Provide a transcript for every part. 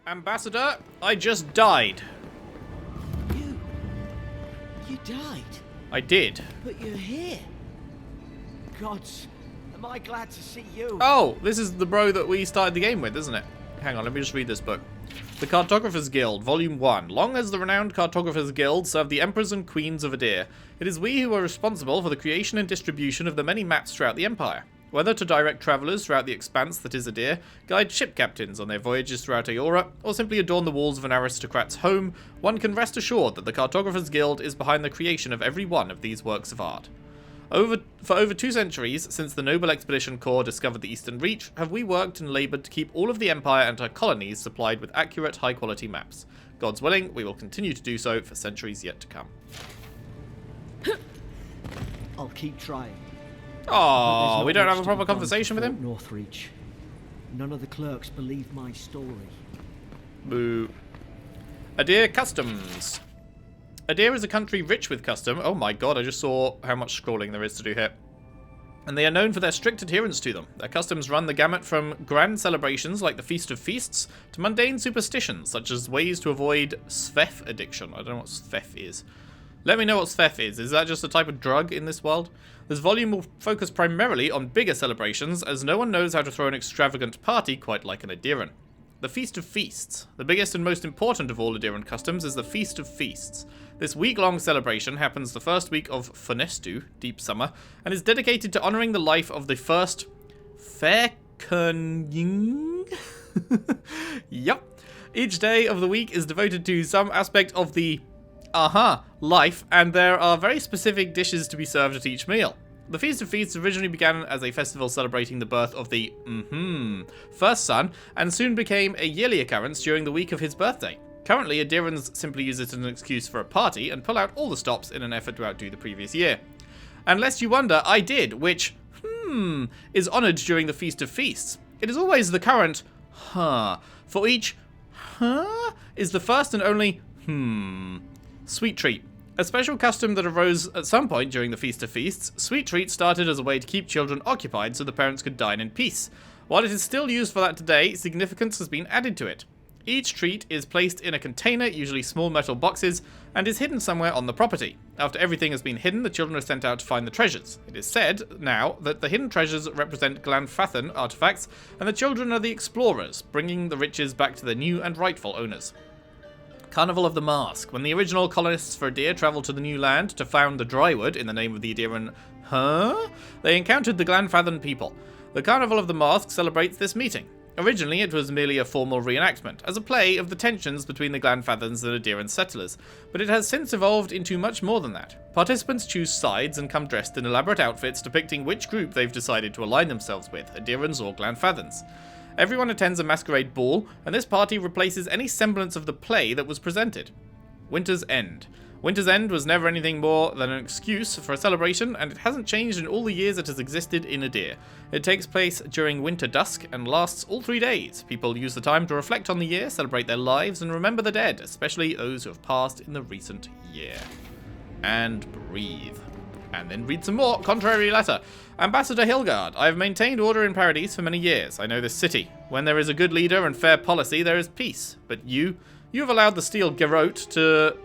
Ambassador, I just died. You died? I did. But you're here. Gods, am I glad to see you. Oh, this is the bro that we started the game with, isn't it? Hang on, let me just read this book. The Cartographer's Guild, Volume 1. Long has the renowned Cartographer's Guild served the Emperors and Queens of Aedyr. It is we who are responsible for the creation and distribution of the many maps throughout the Empire. Whether to direct travellers throughout the expanse that is Aedyr, guide ship captains on their voyages throughout Eora, or simply adorn the walls of an aristocrat's home, one can rest assured that the Cartographer's Guild is behind the creation of every one of these works of art. For over 2 centuries, since the Noble Expedition Corps discovered the Eastern Reach, have we worked and laboured to keep all of the Empire and her colonies supplied with accurate, high-quality maps. God's willing, we will continue to do so for centuries yet to come. I'll keep trying. Oh, we don't have a proper conversation with him? Northreach. None of the clerks believe my story. Boo. Aedyr Customs. Aedyr is a country rich with custom. Oh my god, I just saw how much scrolling there is to do here. And they are known for their strict adherence to them. Their customs run the gamut from grand celebrations like the Feast of Feasts to mundane superstitions such as ways to avoid Svef addiction. I don't know what Svef is. Let me know what Svef is. Is that just a type of drug in this world? This volume will focus primarily on bigger celebrations, as no one knows how to throw an extravagant party quite like an Aedyran. The Feast of Feasts. The biggest and most important of all Aedyran customs is the Feast of Feasts. This week-long celebration happens the first week of Fonestu, Deep Summer, and is dedicated to honouring the life of the first Faerkuning. Yup. Each day of the week is devoted to some aspect of the life, and there are very specific dishes to be served at each meal. The Feast of Feasts originally began as a festival celebrating the birth of the first son, and soon became a yearly occurrence during the week of his birthday. Currently, Aedyrans simply use it as an excuse for a party and pull out all the stops in an effort to outdo the previous year. And lest you wonder, I did, which, is honoured during the Feast of Feasts. It is always the current, for each, is the first and only, Sweet treat. A special custom that arose at some point during the Feast of Feasts, sweet treats started as a way to keep children occupied so the parents could dine in peace. While it is still used for that today, significance has been added to it. Each treat is placed in a container, usually small metal boxes, and is hidden somewhere on the property. After everything has been hidden, the children are sent out to find the treasures. It is said, now, that the hidden treasures represent Glanfathan artifacts, and the children are the explorers, bringing the riches back to their new and rightful owners. Carnival of the Mask. When the original colonists for Aedyr travelled to the new land to found the Drywood in the name of the Aedyran, they encountered the Glanfathan people. The Carnival of the Mask celebrates this meeting. Originally, it was merely a formal reenactment, as a play of the tensions between the Glanfathans and Aedyran settlers, but it has since evolved into much more than that. Participants choose sides and come dressed in elaborate outfits depicting which group they've decided to align themselves with, Aedyrans or Glanfathans. Everyone attends a masquerade ball, and this party replaces any semblance of the play that was presented. Winter's End. Winter's End was never anything more than an excuse for a celebration, and it hasn't changed in all the years it has existed in Aedyr. It takes place during winter dusk and lasts all 3 days. People use the time to reflect on the year, celebrate their lives, and remember the dead, especially those who have passed in the recent year. And breathe. And then read some more. Contrary letter. Ambassador Hilgard, I have maintained order in Paradise for many years. I know this city. When there is a good leader and fair policy, there is peace. But you have allowed the steel Garrote to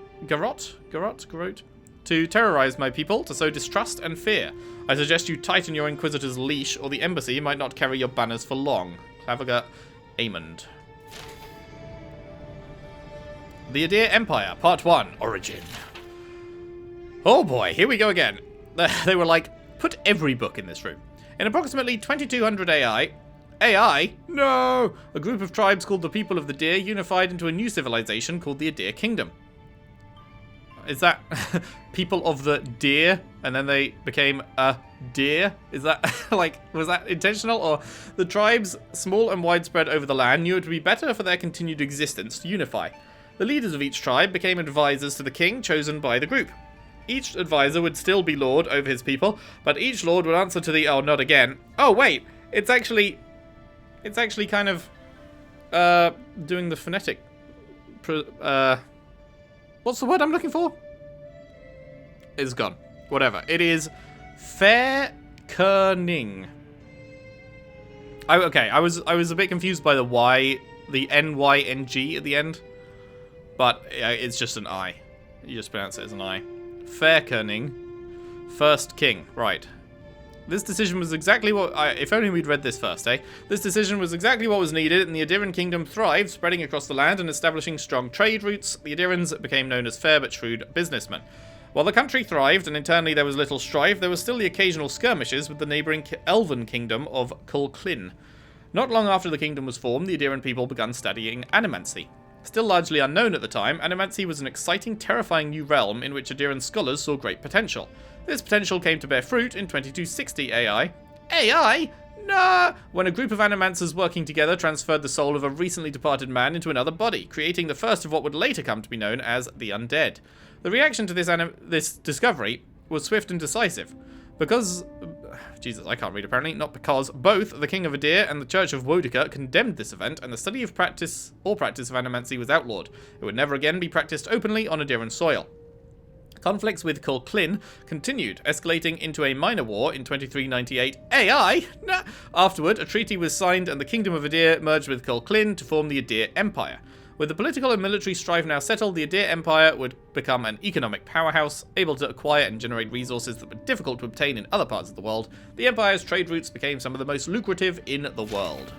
terrorize my people, to sow distrust and fear. I suggest you tighten your Inquisitor's leash, or the embassy might not carry your banners for long. Claviger Amond. The Aedyr Empire, Part 1, Origin. Oh boy, here we go again. They were like, put every book in this room. In approximately 2200 AI? No! A group of tribes called the People of the Deer unified into a new civilization called the Aedyr Kingdom. Is that People of the Deer, and then they became a deer? Is that, was that intentional? Or the tribes, small and widespread over the land, knew it would be better for their continued existence to unify. The leaders of each tribe became advisors to the king chosen by the group. Each advisor would still be lord over his people, but each lord would answer to the, oh, not again. Oh, wait, it's actually kind of, doing the phonetic, what's the word I'm looking for? It's gone. Whatever. It is Faerkuning. Okay, I was a bit confused by the Y the N-Y-N-G at the end. But it's just an I. You just pronounce it as an I. Fairkening, first king. Right. This decision was exactly what... if only we'd read this first, eh? This decision was exactly what was needed, and the Aedyran kingdom thrived, spreading across the land and establishing strong trade routes. The Aedyrans became known as fair but shrewd businessmen. While the country thrived, and internally there was little strife, there was still the occasional skirmishes with the neighbouring elven kingdom of Culklin. Not long after the kingdom was formed, the Aedyran people began studying animancy. Still largely unknown at the time, animancy was an exciting, terrifying new realm in which Aedyran scholars saw great potential. This potential came to bear fruit in 2260 AI. AI? Nah! When a group of animancers working together transferred the soul of a recently departed man into another body, creating the first of what would later come to be known as the undead. The reaction to this discovery was swift and decisive. Because... Jesus, I can't read apparently. Not because. Both the King of Aedyr and the Church of Wodica condemned this event, and the study of practice of animancy was outlawed. It would never again be practiced openly on Aedyran soil. Conflicts with Culklin continued, escalating into a minor war in 2398 AI. Nah. Afterward, a treaty was signed and the Kingdom of Aedyr merged with Culklin to form the Aedyr Empire. With the political and military strife now settled, the Aedyr Empire would become an economic powerhouse, able to acquire and generate resources that were difficult to obtain in other parts of the world. The Empire's trade routes became some of the most lucrative in the world.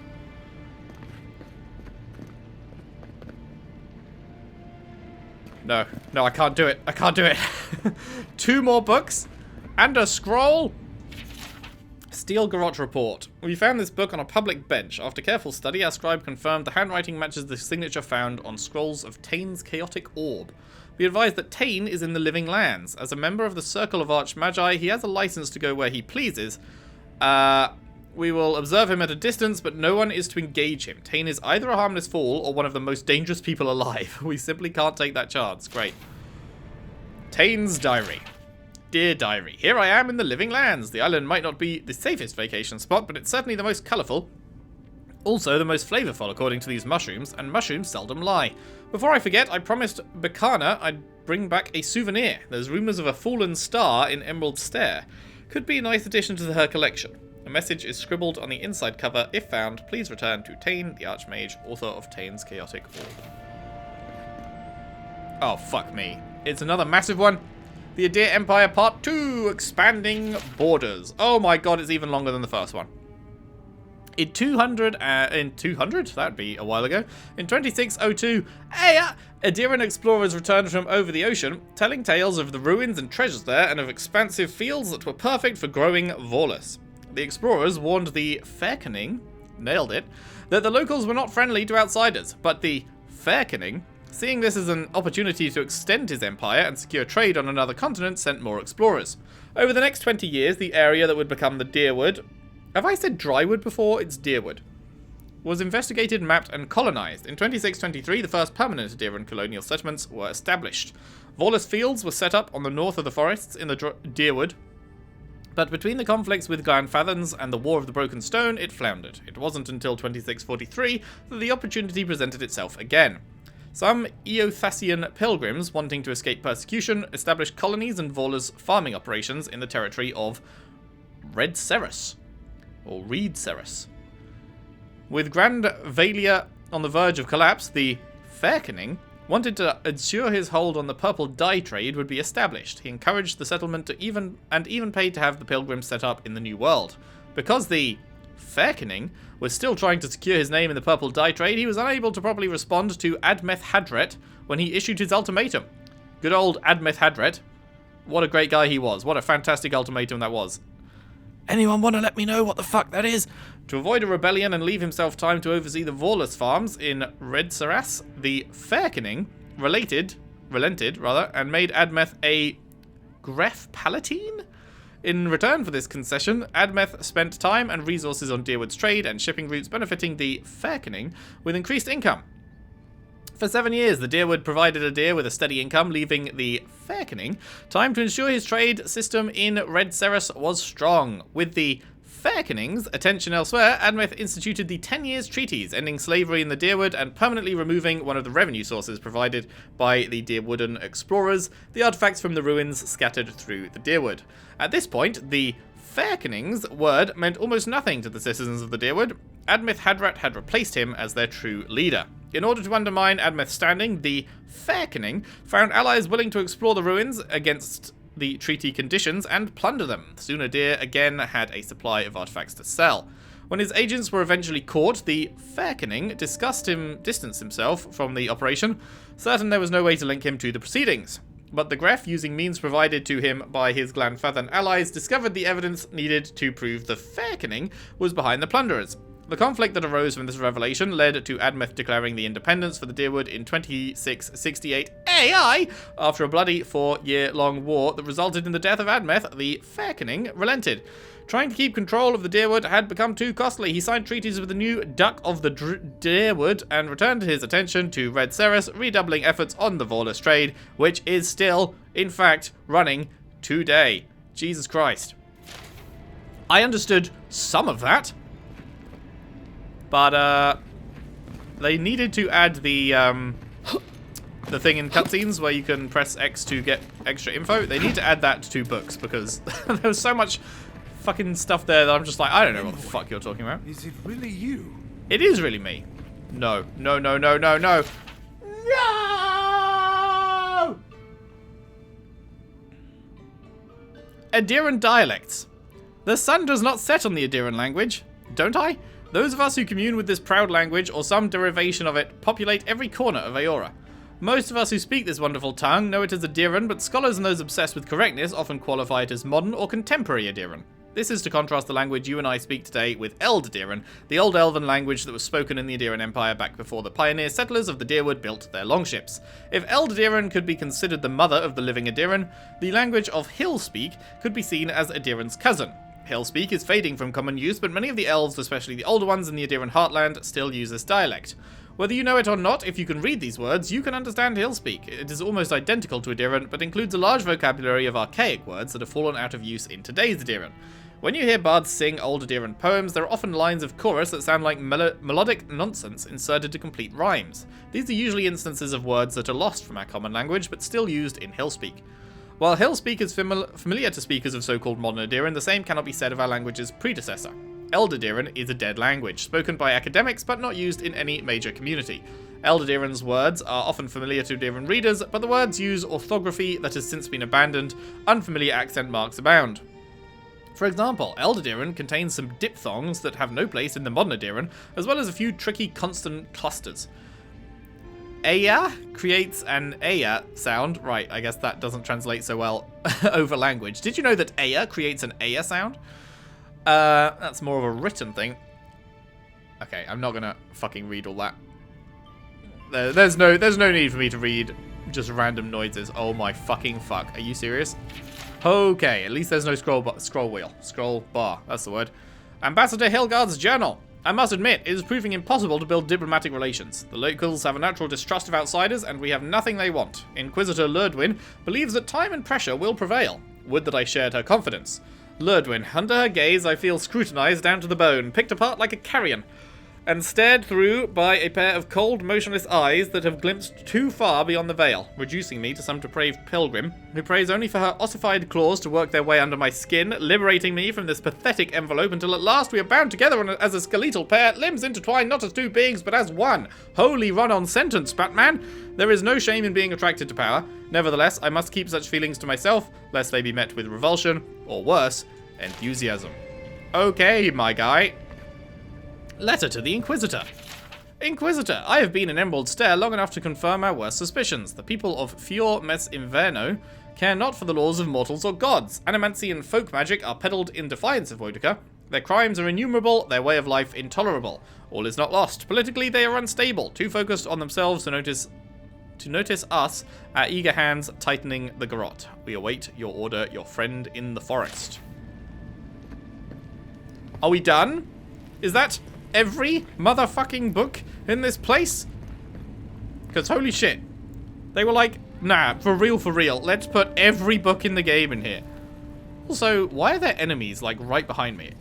No, I can't do it. I can't do it. 2 more books and a scroll. Steel Garrote Report. We found this book on a public bench. After careful study, our scribe confirmed the handwriting matches the signature found on scrolls of Tain's chaotic orb. We advised that Tain is in the Living Lands. As a member of the Circle of Archmagi, he has a license to go where he pleases. We will observe him at a distance, but no one is to engage him. Tain is either a harmless fool or one of the most dangerous people alive. We simply can't take that chance. Great. Tain's diary. Dear Diary, here I am in the Living Lands. The island might not be the safest vacation spot, but it's certainly the most colourful. Also the most flavourful, according to these mushrooms, and mushrooms seldom lie. Before I forget, I promised Bacana I'd bring back a souvenir. There's rumours of a fallen star in Emerald Stair. Could be a nice addition to her collection. A message is scribbled on the inside cover. If found, please return to Tain, the Archmage, author of Tain's Chaotic Orb. Oh, fuck me. It's another massive one. The Aedyr Empire Part 2, Expanding Borders. Oh my god, it's even longer than the first one. In 200? That'd be a while ago. In 2602, Aedyran explorers returned from over the ocean, telling tales of the ruins and treasures there, and of expansive fields that were perfect for growing Vorlus. The explorers warned the Fairkening, nailed it, that the locals were not friendly to outsiders, but the Fairkening, seeing this as an opportunity to extend his empire and secure trade on another continent, sent more explorers. Over the next 20 years, the area that would become the Dyrwood, have I said Drywood before? It's Dyrwood, was investigated, mapped, and colonized. In 2623, the first permanent Aedyran colonial settlements were established. Vorlus fields were set up on the north of the forests in the Dyrwood, but between the conflicts with Glanfathans and the War of the Broken Stone, it floundered. It wasn't until 2643 that the opportunity presented itself again. Some Eothasian pilgrims, wanting to escape persecution, established colonies and Vorlus farming operations in the territory of Red Ceres, or Reed Ceres. With Grand Valia on the verge of collapse, the Fairkening wanted to ensure his hold on the purple dye trade would be established. He encouraged the settlement to even paid to have the pilgrims set up in the New World. Because the Fairkening was still trying to secure his name in the purple dye trade, he was unable to properly respond to Admeth Hadret when he issued his ultimatum. Good old Admeth Hadret. What a great guy he was. What a fantastic ultimatum that was. Anyone want to let me know what the fuck that is? To avoid a rebellion and leave himself time to oversee the Vorlus farms in Red Ceres, the Fairkening relented, and made Admeth a Gref Palatine? In return for this concession, Admeth spent time and resources on Dyrwood's trade and shipping routes, benefiting the Fairkening with increased income. For 7 years, the Dyrwood provided Aedyr with a steady income, leaving the Fairkening time to ensure his trade system in Red Ceres was strong. With the Fairkening's attention elsewhere, Admeth instituted the 10 Years Treaties, ending slavery in the Dyrwood and permanently removing one of the revenue sources provided by the Dyrwoodan explorers, the artifacts from the ruins scattered through the Dyrwood. At this point, the Fairkening's word meant almost nothing to the citizens of the Deerwood. Admeth Hadrat had replaced him as their true leader. In order to undermine Admeth's standing, the Fairkening found allies willing to explore the ruins against the treaty conditions and plunder them. Sunadir again had a supply of artifacts to sell. When his agents were eventually caught, the Fairkening distanced himself from the operation, certain there was no way to link him to the proceedings. But the Gref, using means provided to him by his Glanfathan allies, discovered the evidence needed to prove the Fairkening was behind the plunderers. The conflict that arose from this revelation led to Admeth declaring the independence for the Deerwood in 2668 AI. After a bloody 4-year-long war that resulted in the death of Admeth, the Fairkening relented. Trying to keep control of the Deerwood had become too costly. He signed treaties with the new Duck of the Deerwood and returned his attention to Red Ceres, redoubling efforts on the Vorless trade, which is still, in fact, running today. Jesus Christ. I understood some of that. But, they needed to add the thing in cutscenes where you can press X to get extra info. They need to add that to books because there was so much fucking stuff there that I'm just like, I don't know what the fuck you're talking about. Is it really you? It is really me. No. No, no, no, no, no. No! Aedyran dialects. The sun does not set on the Aedyran language, don't I? Those of us who commune with this proud language, or some derivation of it, populate every corner of Eora. Most of us who speak this wonderful tongue know it as Aedyran, but scholars and those obsessed with correctness often qualify it as modern or contemporary Aedyran. This is to contrast the language you and I speak today with Aedyran, the old elven language that was spoken in the Aedyran Empire back before the pioneer settlers of the Deerwood built their longships. If Aedyran could be considered the mother of the living Aedyran, the language of Hillspeak could be seen as Aedyran's cousin. Hillspeak is fading from common use, but many of the elves, especially the older ones in the Aedyran heartland, still use this dialect. Whether you know it or not, if you can read these words, you can understand Hillspeak. It is almost identical to Aedyran, but includes a large vocabulary of archaic words that have fallen out of use in today's Aedyran. When you hear bards sing old Aedyran poems, there are often lines of chorus that sound like melodic nonsense inserted to complete rhymes. These are usually instances of words that are lost from our common language, but still used in Hillspeak. While Hillspeak is familiar to speakers of so-called modern Aedyran, the same cannot be said of our language's predecessor. Aedyran is a dead language, spoken by academics but not used in any major community. Aedyran's words are often familiar to Aedyran readers, but the words use orthography that has since been abandoned. Unfamiliar accent marks abound. For example, Aedyran contains some diphthongs that have no place in the modern Aedyran, as well as a few tricky consonant clusters. Aya creates an Aya sound. Right, I guess that doesn't translate so well over language. Did you know that Aya creates an Aya sound? That's more of a written thing. Okay, I'm not gonna fucking read all that. There's no need for me to read just random noises. Oh my fucking fuck. Are you serious? Okay, at least there's no scroll bar, that's the word. Ambassador Hilgard's journal. I must admit, it is proving impossible to build diplomatic relations. The locals have a natural distrust of outsiders, and we have nothing they want. Inquisitor Lurdwin believes that time and pressure will prevail. Would that I shared her confidence. Lurdwin, under her gaze, I feel scrutinized down to the bone, picked apart like a carrion, and stared through by a pair of cold, motionless eyes that have glimpsed too far beyond the veil, reducing me to some depraved pilgrim who prays only for her ossified claws to work their way under my skin, liberating me from this pathetic envelope until at last we are bound together as a skeletal pair, limbs intertwined not as two beings but as one. Holy run-on sentence, Batman! There is no shame in being attracted to power. Nevertheless, I must keep such feelings to myself, lest they be met with revulsion, or worse, enthusiasm. Okay, my guy. Letter to the Inquisitor. Inquisitor, I have been in Emerald Stair long enough to confirm our worst suspicions. The people of Fior Mes Inverno care not for the laws of mortals or gods. Animancy and folk magic are peddled in defiance of Boudica. Their crimes are innumerable, their way of life intolerable. All is not lost. Politically, they are unstable, too focused on themselves to notice us, our eager hands tightening the garrote. We await your order, your friend in the forest. Are we done? Is that every motherfucking book in this place? Because holy shit. They were like, nah, for real, let's put every book in the game in here. Also, why are there enemies, like, right behind me?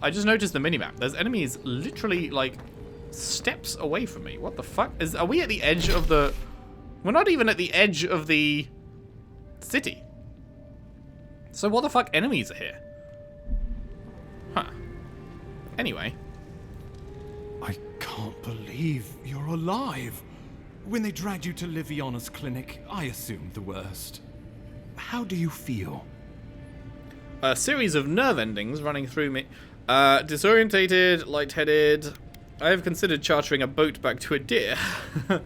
I just noticed the minimap. There's enemies literally, like, steps away from me. What the fuck? Are we at the edge of the... We're not even at the edge of the city. So what the fuck enemies are here? Anyway. I can't believe you're alive. When they dragged you to Liviana's clinic, I assumed the worst. How do you feel? A series of nerve endings running through me. Disorientated, lightheaded. I have considered chartering a boat back to Aedyran.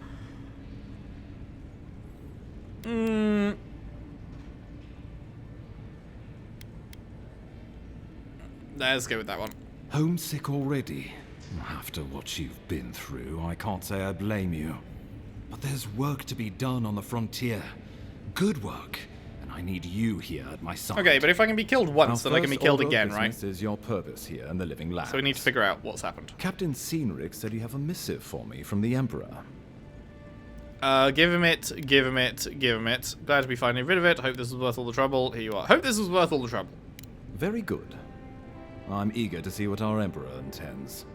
Let's go with that one. Homesick already? After what you've been through, I can't say I blame you. But there's work to be done on the frontier. Good work. And I need you here at my side. Okay, but if I can be killed once, then I can be killed again, right? This is your purpose here in the Living Lands. So we need to figure out what's happened. Captain Cynric said you have a missive for me from the Emperor. Give him it, give him it, give him it. Glad to be finally rid of it. Hope this was worth all the trouble. Here you are. Hope this was worth all the trouble. Very good. I'm eager to see what our Emperor intends.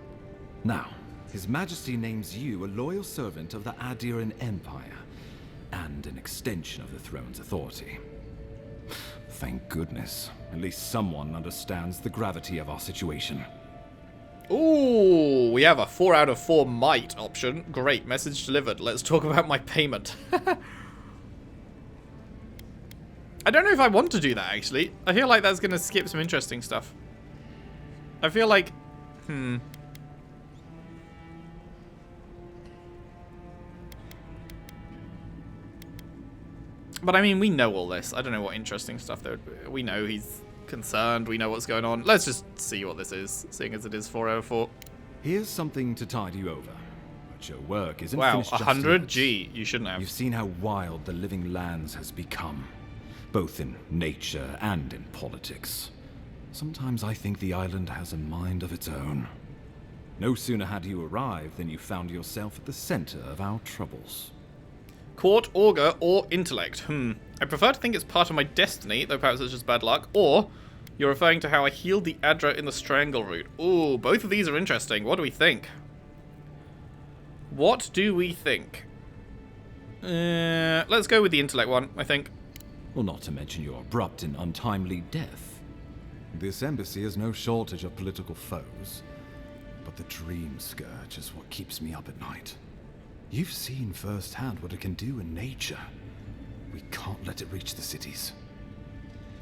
Now, His Majesty names you a loyal servant of the Aedyran Empire, and an extension of the throne's authority. Thank goodness. At least someone understands the gravity of our situation. Ooh, we have a 4 out of 4 might option. Great, message delivered. Let's talk about my payment. I don't know if I want to do that, actually. I feel like that's going to skip some interesting stuff. I feel like... But I mean, we know all this. I don't know what interesting stuff there would be. We know he's concerned. We know what's going on. Let's just see what this is, seeing as it is 4 out of 4. Here's something to tide you over. But your work isn't wow, finished just 100? yet. Gee, you shouldn't have. You've seen how wild the Living Lands has become, both in nature and in politics. Sometimes I think the island has a mind of its own. No sooner had you arrived than you found yourself at the center of our troubles. Court, augur, or intellect? I prefer to think it's part of my destiny, though perhaps it's just bad luck. Or, you're referring to how I healed the Aedyran in the strangle route. Ooh, both of these are interesting. What do we think? What do we think? Let's go with the intellect one, I think. Well, not to mention your abrupt and untimely death. This embassy has no shortage of political foes, but the dream scourge is what keeps me up at night. You've seen firsthand what it can do in nature. We can't let it reach the cities.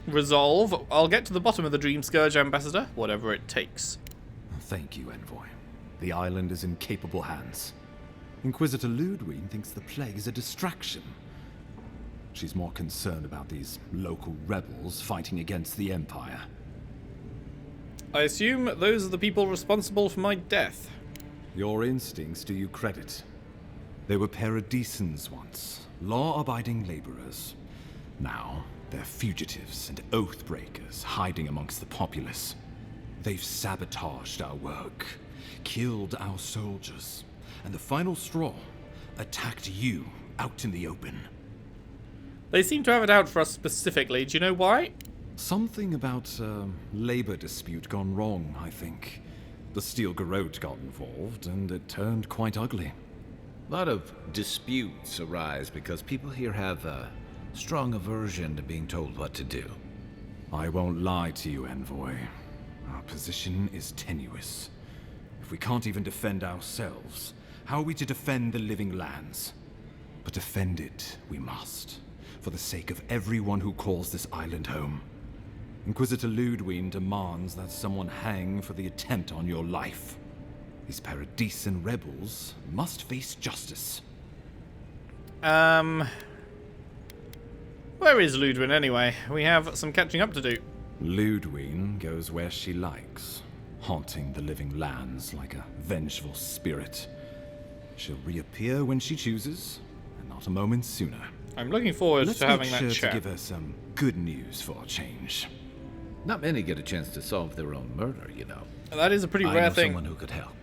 Resolve. I'll get to the bottom of the Dream Scourge, Ambassador, whatever it takes. Thank you, Envoy. The island is in capable hands. Inquisitor Ludwig thinks the plague is a distraction. She's more concerned about these local rebels fighting against the Empire. I assume those are the people responsible for my death. Your instincts do you credit. They were paradisans once, law-abiding laborers. Now, they're fugitives and oath-breakers hiding amongst the populace. They've sabotaged our work, killed our soldiers, and the final straw, attacked you out in the open. They seem to have it out for us specifically. Do you know why? Something about a labor dispute gone wrong, I think. The Steel Garrote got involved, and it turned quite ugly. A lot of disputes arise because people here have a strong aversion to being told what to do. I won't lie to you, Envoy. Our position is tenuous. If we can't even defend ourselves, how are we to defend the Living Lands? But defend it we must, for the sake of everyone who calls this island home. Inquisitor Ludwig demands that someone hang for the attempt on your life. These Paradisan rebels must face justice. Where is Ludwig anyway? We have some catching up to do. Ludwig goes where she likes, haunting the Living Lands like a vengeful spirit. She'll reappear when she chooses, and not a moment sooner. I'm looking forward Let's to having make sure that chat. to give her some good news for a change. Not many get a chance to solve their own murder, you know. That is a pretty I rare know thing. someone who could help.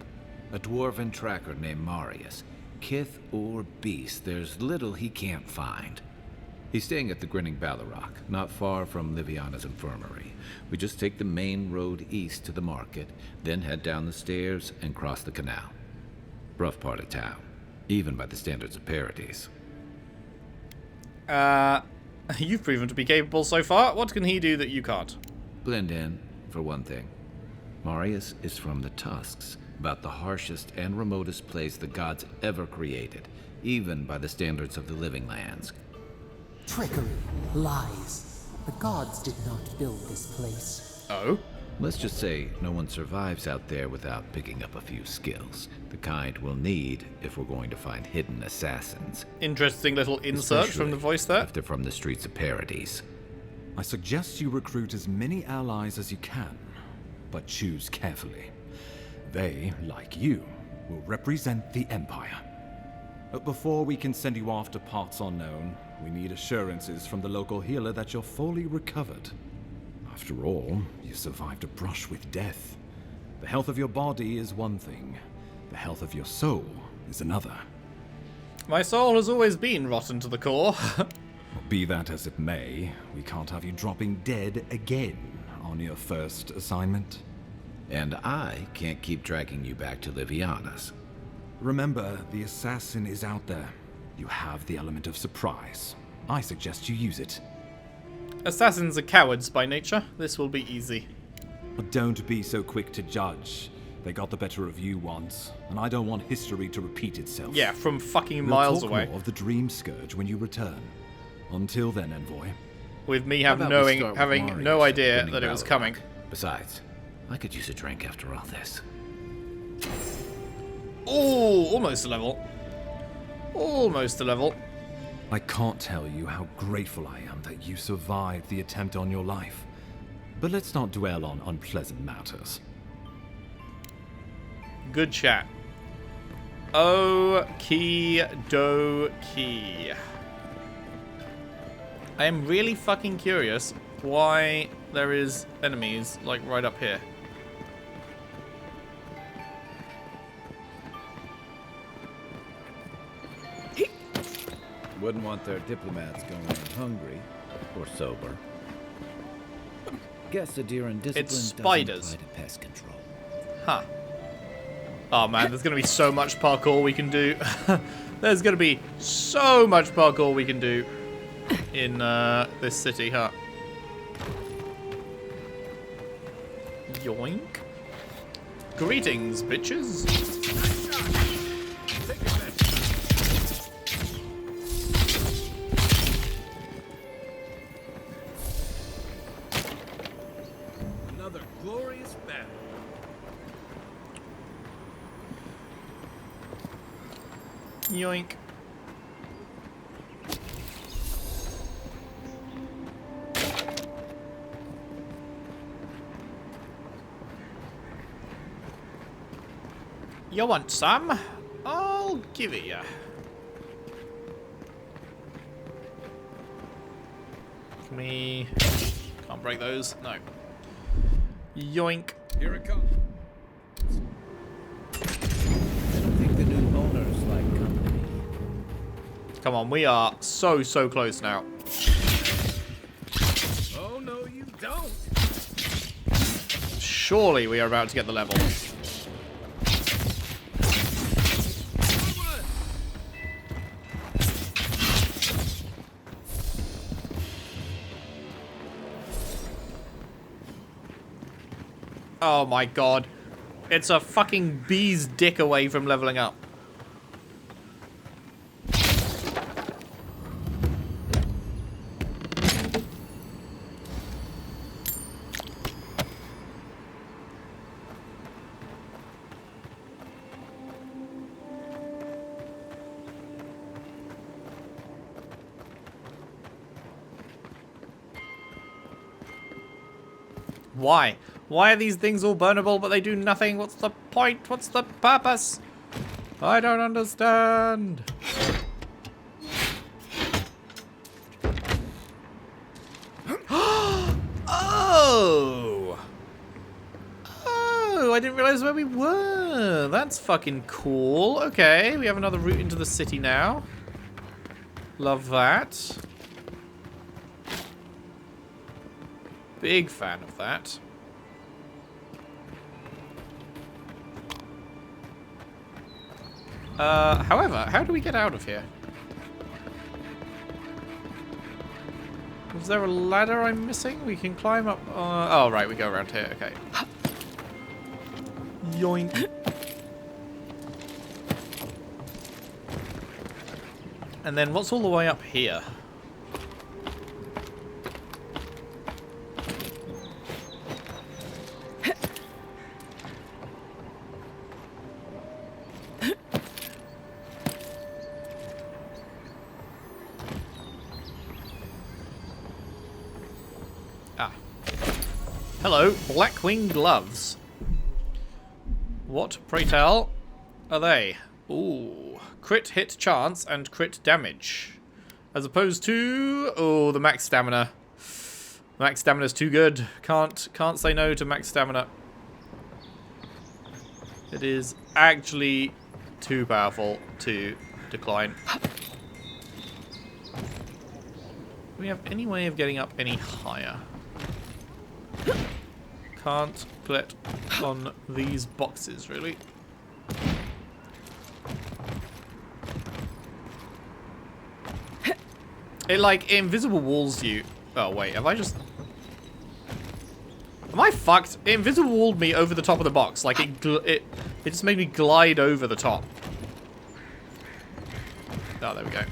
A dwarven tracker named Marius. Kith or beast, there's little he can't find. He's staying at the Grinning Ballarrock, not far from Liviana's infirmary. We just take the main road east to the market, then head down the stairs and cross the canal. Rough part of town, even by the standards of Paradise. You've proven to be capable so far. What can he do that you can't? Blend in, for one thing. Marius is from the Tusks, about the harshest and remotest place the gods ever created, even by the standards of the living lands. Trickery, lies. The gods did not build this place. Oh? Let's just say no one survives out there without picking up a few skills, the kind we'll need if we're going to find hidden assassins. Interesting little insert from the voice there. If they're from the streets of Paradise. I suggest you recruit as many allies as you can, but choose carefully. They, like you, will represent the Empire. But before we can send you off to parts unknown, we need assurances from the local healer that you're fully recovered. After all, you survived a brush with death. The health of your body is one thing. The health of your soul is another. My soul has always been rotten to the core. Be that as it may, we can't have you dropping dead again on your first assignment. And I can't keep dragging you back to Liviana's. Remember, the assassin is out there. You have the element of surprise. I suggest you use it. Assassins are cowards by nature. This will be easy. But don't be so quick to judge. They got the better of you once, and I don't want history to repeat itself. Yeah, from fucking We'll miles talk away. more of the Dream Scourge when you return. Until then, Envoy. With me How about we having start with having no Marius, idea Grinning that it was Balrog? coming. Besides, I could use a drink after all this. Oh, almost a level. Almost a level. I can't tell you how grateful I am that you survived the attempt on your life. But let's not dwell on unpleasant matters. Good chat. Okie dokie. I am really fucking curious why there is enemies like right up here. Wouldn't want their diplomats going hungry or sober. Guess Aedyran discipline spiders. doesn't apply to pest control. Huh. Oh man, there's going to be so much parkour we can do. There's going to be so much parkour we can do in this city, huh? Yoink. Greetings, bitches. Another glorious battle. Yoink. You want some? I'll give it ya. Can we... Can't break those. No. Yoink. Here it comes. I think the new owners like company. Come on, we are so close now. Oh no, you don't. Surely we are about to get the level. Oh my god. It's a fucking bee's dick away from leveling up. Why? Why are these things all burnable but they do nothing? What's the point? What's the purpose? I don't understand. Oh! Oh, I didn't realize where we were. That's fucking cool. Okay, we have another route into the city now. Love that. Big fan of that. However, how do we get out of here? Was there a ladder I'm missing? We can climb up. Oh, right, we go around here. Okay. Yoink. And then what's all the way up here? Hello, Blackwing gloves. What, pray tell, are they? Ooh, crit hit chance and crit damage. As opposed to... oh, the max stamina. Max stamina's too good. Can't say no to max stamina. It is actually too powerful to decline. Do we have any way of getting up any higher? Can't get on these boxes, really. It, like, invisible walls you... oh, wait, have I just... am I fucked? It invisible walled me over the top of the box. Like, it just made me glide over the top. Oh, there we go.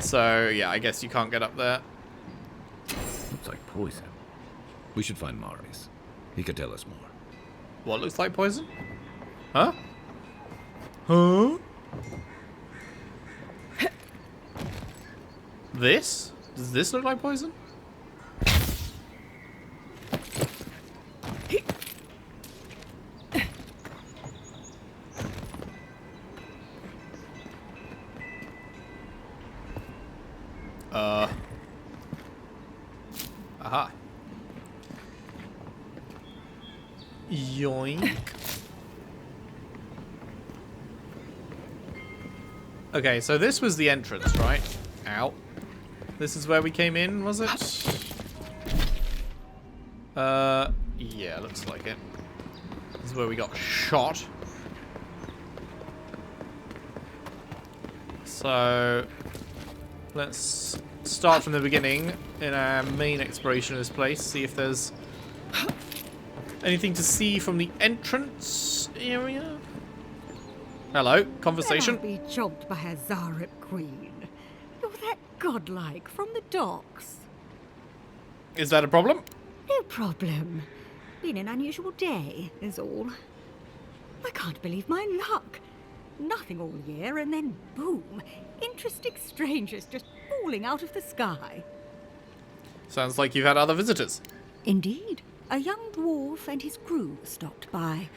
So, yeah, I guess you can't get up there. Looks like poison. We should find Marius. He could tell us more. What looks like poison? Huh? Huh? This? Does this look like poison? Aha. Yoink. Okay, so this was the entrance, right? Ow. This is where we came in, was it? Yeah, looks like it. This is where we got shot. So, let's start from the beginning in our main exploration of this place. See if there's anything to see from the entrance area. Hello, conversation. Be chopped by a Zarep queen. You're that godlike from the docks. Is that a problem? No problem. Been an unusual day, is all. I can't believe my luck. Nothing all year, and then boom, interesting strangers just falling out of the sky. Sounds like you've had other visitors. Indeed. A young dwarf and his crew stopped by.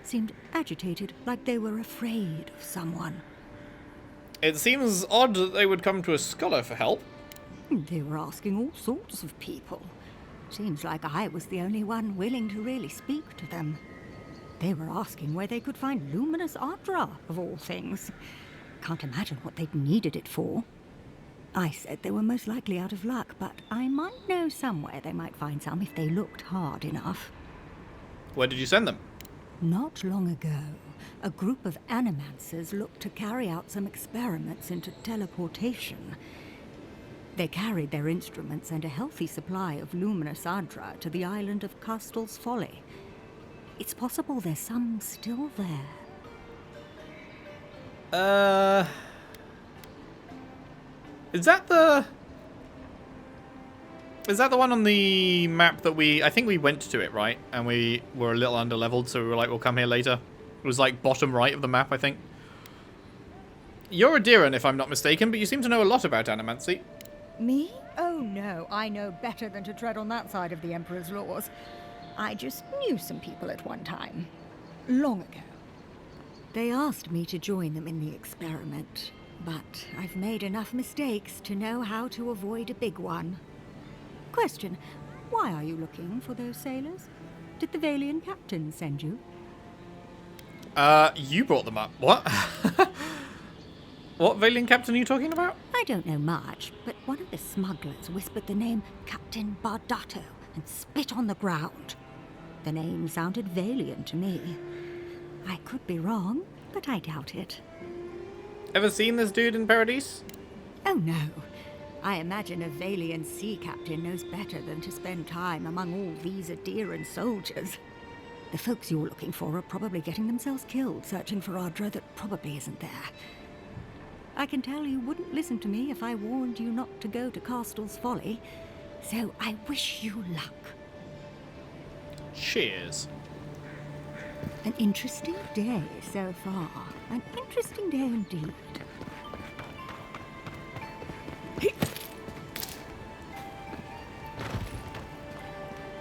Seemed agitated, like they were afraid of someone. It seems odd that they would come to a scholar for help. They were asking all sorts of people. Seems like I was the only one willing to really speak to them. They were asking where they could find luminous Aedyran, of all things. Can't imagine what they'd needed it for. I said they were most likely out of luck, but I might know somewhere they might find some if they looked hard enough. Where did you send them? Not long ago, a group of animancers looked to carry out some experiments into teleportation. They carried their instruments and a healthy supply of luminous Aedyran to the island of Castel's Folly. It's possible there's some still there. Is that the one on the map that I think we went to it, right? And we were a little underleveled, so we were like, we'll come here later. It was like bottom right of the map, I think. You're Aedyran, if I'm not mistaken, but you seem to know a lot about animancy. Me? Oh no, I know better than to tread on that side of the Emperor's laws. I just knew some people at one time. Long ago. They asked me to join them in the experiment, but I've made enough mistakes to know how to avoid a big one. Question, why are you looking for those sailors? Did the Valian captain send you? You brought them up. What? What Valian captain are you talking about? I don't know much, but one of the smugglers whispered the name Captain Bardato and spit on the ground. The name sounded Valian to me. I could be wrong, but I doubt it. Ever seen this dude in Paradise? Oh no. I imagine a Valian sea captain knows better than to spend time among all these Aedyran soldiers. The folks you're looking for are probably getting themselves killed searching for Aedyran that probably isn't there. I can tell you wouldn't listen to me if I warned you not to go to Castel's Folly, so I wish you luck. Cheers. An interesting day so far. An interesting day indeed.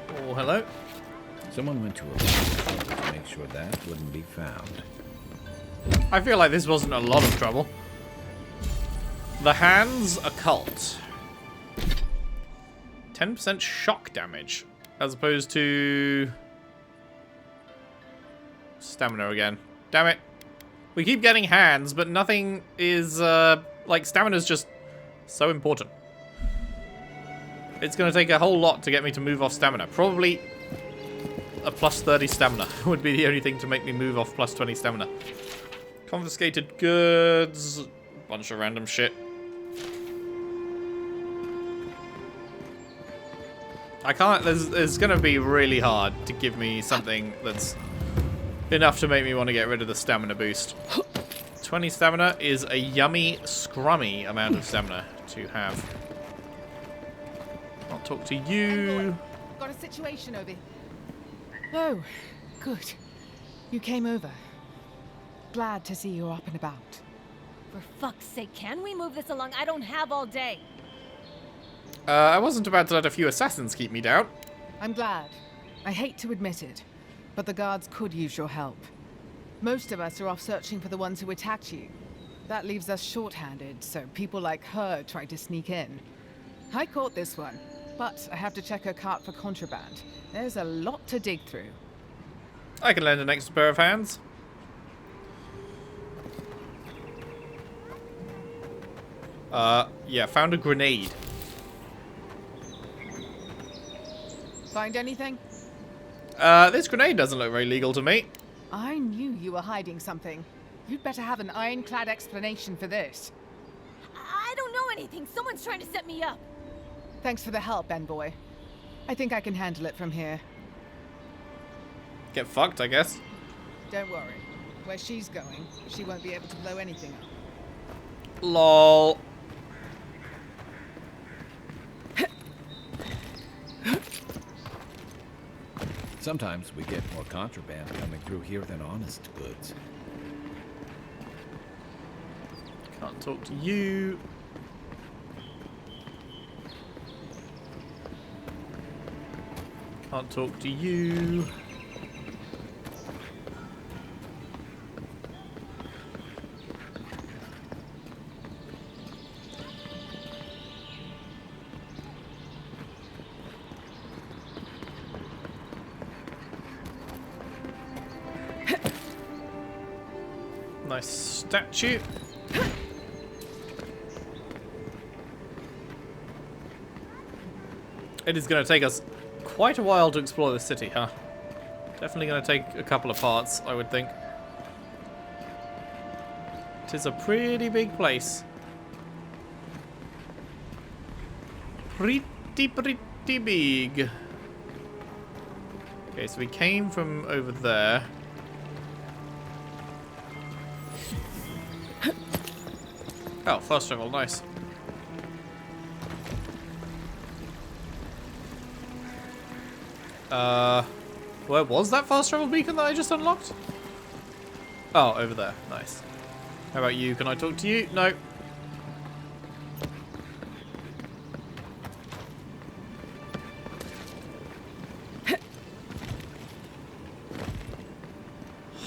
Oh, hello. Someone went to a to make sure that wouldn't be found. I feel like this wasn't a lot of trouble. The Hands Occult. 10% shock damage, as opposed to stamina again. Damn it. We keep getting hands, but nothing is, like, stamina's just so important. It's going to take a whole lot to get me to move off stamina. Probably a plus 30 stamina would be the only thing to make me move off plus 20 stamina. Confiscated goods. Bunch of random shit. I can't... It's going to be really hard to give me something that's enough to make me want to get rid of the stamina boost. 20 stamina is a yummy, scrummy amount of stamina to have. I'll talk to you. Got a situation, Obi. Oh, good. You came over. Glad to see you're up and about. For fuck's sake, can we move this along? I don't have all day. I wasn't about to let a few assassins keep me down. I'm glad. I hate to admit it, but the guards could use your help. Most of us are off searching for the ones who attacked you. That leaves us short-handed, so people like her try to sneak in. I caught this one, but I have to check her cart for contraband. There's a lot to dig through. I can lend an extra pair of hands. Yeah, found a grenade. Find anything? This grenade doesn't look very legal to me. I knew you were hiding something. You'd better have an ironclad explanation for this. I don't know anything. Someone's trying to set me up. Thanks for the help, Envoy. I think I can handle it from here. Get fucked, I guess. Don't worry. Where she's going, she won't be able to blow anything up. Lol. Sometimes we get more contraband coming through here than honest goods. Can't talk to you. Can't talk to you. Nice statue. It is going to take us quite a while to explore this city, huh? Definitely going to take a couple of parts, I would think. It is a pretty big place. Pretty big. Okay, so we came from over there. Oh, fast travel, nice. Where was that fast travel beacon that I just unlocked? Oh, over there, nice. How about you? Can I talk to you? No.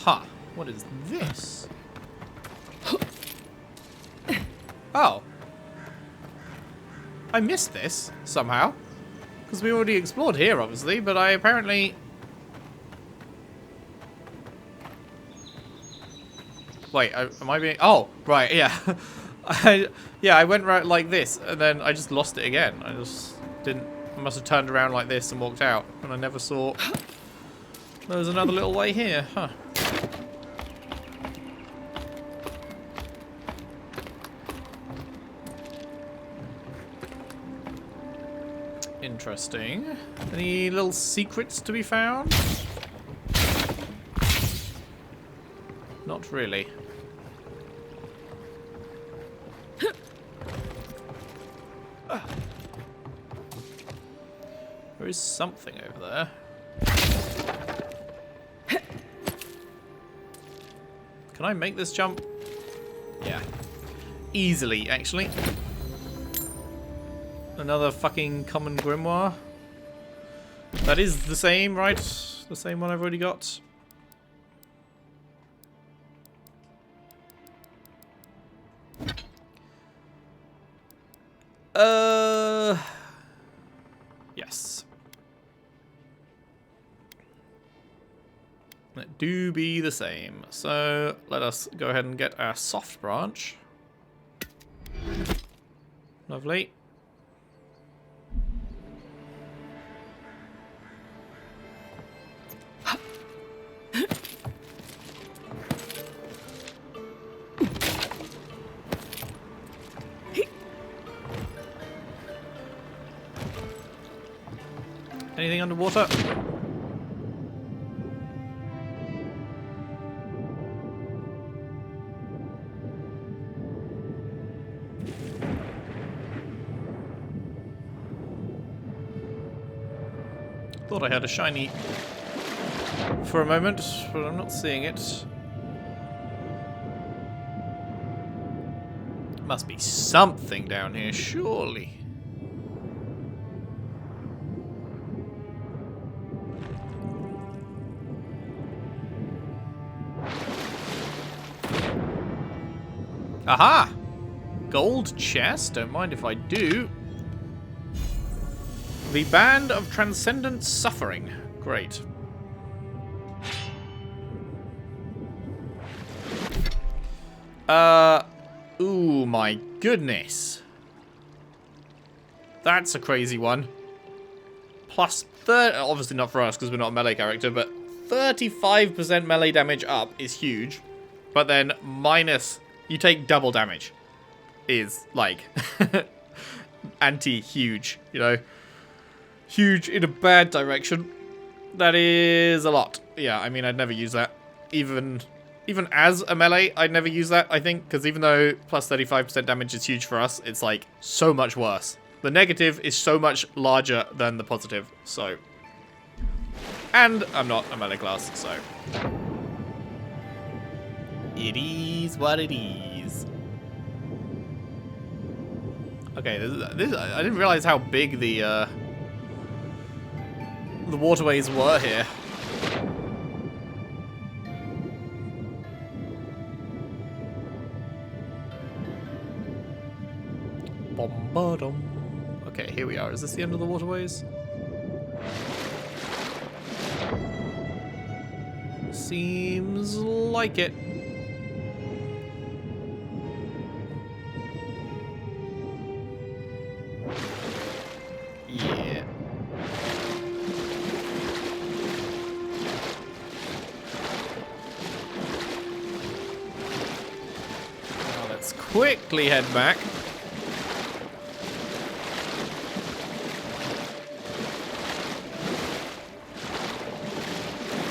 Huh, what is this? Oh. I missed this, somehow. Because we already explored here, obviously, but I apparently... Wait, am I being... Oh, right, yeah. I went right like this, and then I just lost it again. I just didn't... I must have turned around like this and walked out, and I never saw... There was another little way here, huh. Interesting. Any little secrets to be found? Not really. There is something over there. Can I make this jump? Yeah. Easily, actually. Another fucking common grimoire. That is the same, right? The same one I've already got. Yes. That do be the same. So let us go ahead and get our soft branch. Lovely. Anything underwater? Thought I had a shiny for a moment, but I'm not seeing it. Must be something down here, surely. Aha! Gold chest, don't mind if I do. The Band of Transcendent Suffering. Great. Ooh, my goodness. That's a crazy one. Plus 30, obviously not for us because we're not a melee character, but 35% melee damage up is huge. But then minus, you take double damage is like anti-huge, you know. Huge in a bad direction. That is a lot. Yeah, I mean, I'd never use that. Even as a melee, I'd never use that, I think. Because even though plus 35% damage is huge for us, it's like so much worse. The negative is so much larger than the positive, so. And I'm not a melee class, so. It is what it is. Okay, this I didn't realize how big the waterways were here. Bombardum. Okay, here we are. Is this the end of the waterways? Seems like it. Yeah. Now let's quickly head back.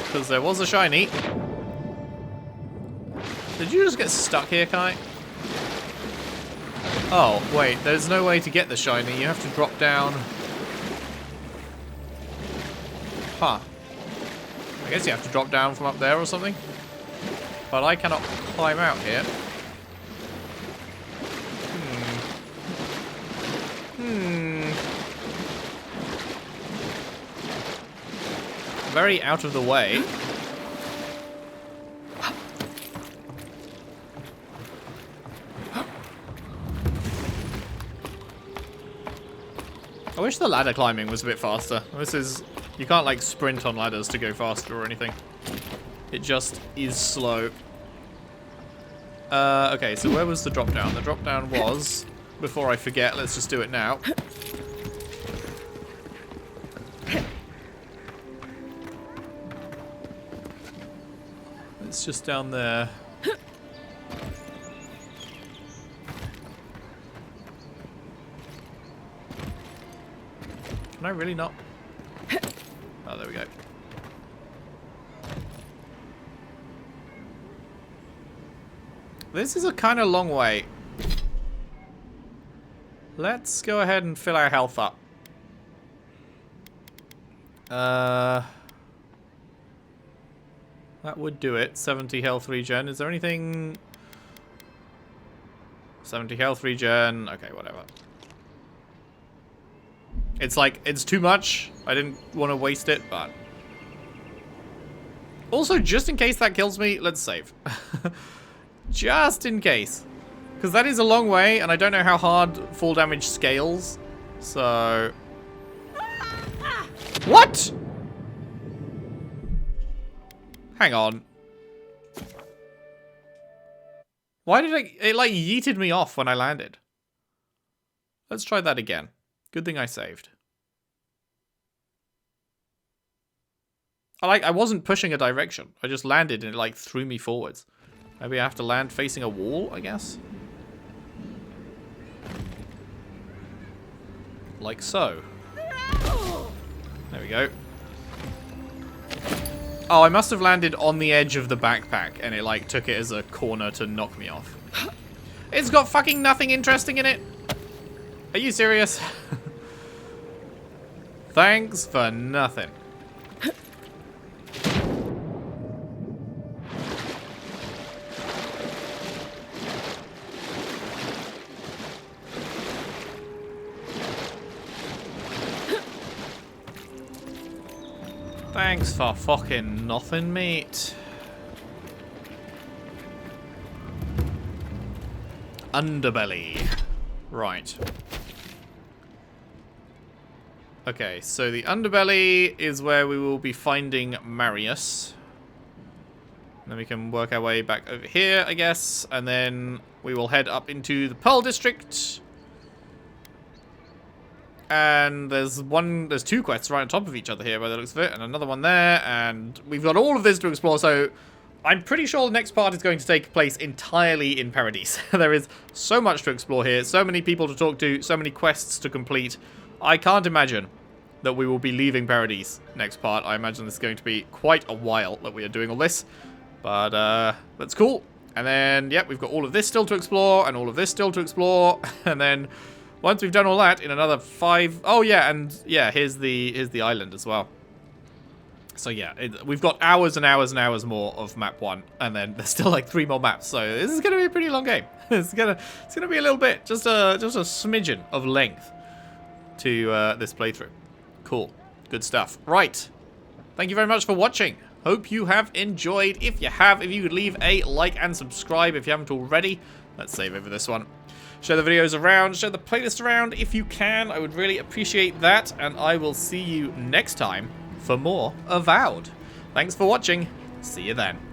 Because there was a shiny. Did you just get stuck here, Kai? Oh, wait, there's no way to get the shiny. You have to drop down. Huh. I guess you have to drop down from up there or something. But I cannot climb out here. Very out of the way. I wish the ladder climbing was a bit faster. This is... You can't, like, sprint on ladders to go faster or anything. It just is slow. Okay, so where was the drop down? The drop down was... Before I forget, let's just do it now. It's just down there. Can I really not? Oh, there we go. This is a kind of long way. Let's go ahead and fill our health up. That would do it. 70 health regen. Is there anything... 70 health regen. Okay, whatever. It's like, it's too much. I didn't want to waste it, but... Also, just in case that kills me, let's save. Just in case. Because that is a long way, and I don't know how hard fall damage scales. So... What?! Hang on. Why did it like yeeted me off when I landed? Let's try that again. Good thing I saved. I wasn't pushing a direction. I just landed and it like threw me forwards. Maybe I have to land facing a wall, I guess. Like so. There we go. Oh, I must have landed on the edge of the backpack and it like took it as a corner to knock me off. It's got fucking nothing interesting in it. Are you serious? Thanks for nothing. Thanks for fucking nothing, mate. Underbelly. Right. Okay, so the underbelly is where we will be finding Marius. And then we can work our way back over here, I guess. And then we will head up into the Pearl District. And there's two quests right on top of each other here by the looks of it, and another one there, and we've got all of this to explore, so I'm pretty sure the next part is going to take place entirely in Paradise. There is so much to explore here, so many people to talk to, so many quests to complete. I can't imagine that we will be leaving Paradise next part. I imagine this is going to be quite a while that we are doing all this, but that's cool. And then, yep, we've got all of this still to explore, and all of this still to explore, and then... Once we've done all that, in another 5... Oh, yeah, and yeah, here's the island as well. So, yeah, we've got hours and hours and hours more of map 1, and then there's still, like, 3 more maps. So, this is going to be a pretty long game. It's gonna be a little bit, just a smidgen of length to this playthrough. Cool. Good stuff. Right. Thank you very much for watching. Hope you have enjoyed. If you have, if you could leave a like and subscribe if you haven't already. Let's save over this one. Share the videos around, share the playlist around if you can. I would really appreciate that, and I will see you next time for more Avowed. Thanks for watching. See you then.